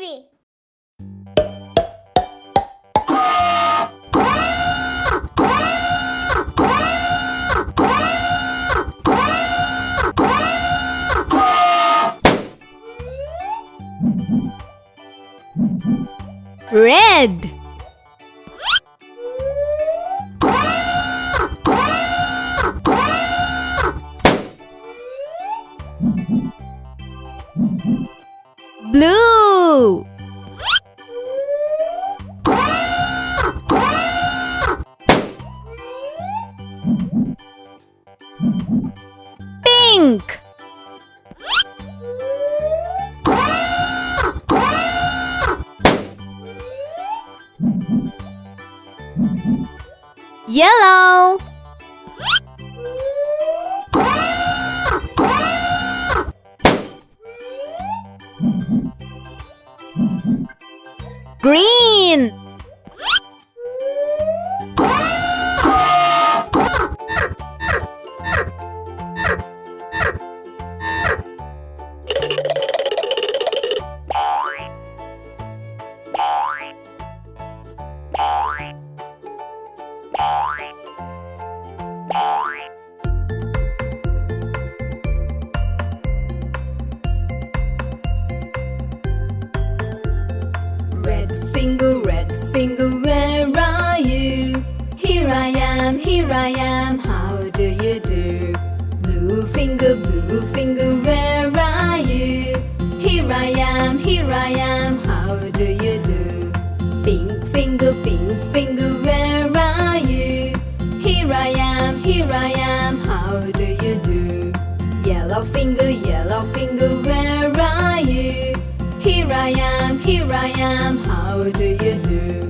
nursery. Red. Blue. Pink. Yellow. Green. Red finger, where are you? Here I am, how do you do? Blue finger, where are you? Here I am, how do you do? Pink finger, where are you? Here I am, how do you do? Yellow finger, where are you? Here I am, how do you do?